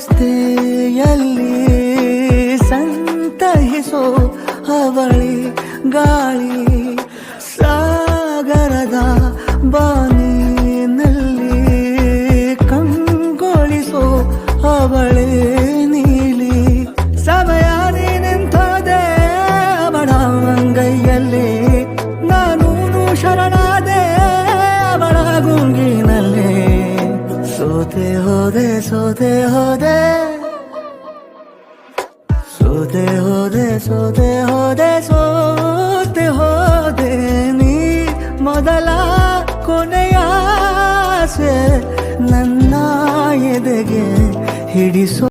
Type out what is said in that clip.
ರಸ್ತೆಯಲ್ಲಿ ಸಂತಹಿಸೋ ಅವಳಿ ಗಾಳಿ ಸಾಗರದ ಬಾನಿನಲ್ಲಿ ಕಂಗೊಳಿಸೋ ಅವಳೆ ನೀಲಿ ಸಮಯ ನಿಂತೋದೆ ಅವಳ ಅಂಗೈಯಲ್ಲಿ ನಾನು ಶರಣಾದೆ ಅವಳ ಗುಂಗಿನಲ್ಲಿ ಸೋತೆ ಹೋದೆ ಸೋತೆ ಹೋದೆ ಸೋತೆ ಹೋದೆ ಸೋತೆ ಹೋದೆ ಸೋತೆ ಹೋದೆ ನೀ ಮೊದಲ ಕೊನೆಯ ಆಸೆ ನನ್ನ ಎದೆಗೆ ಹಿಡಿಸೋ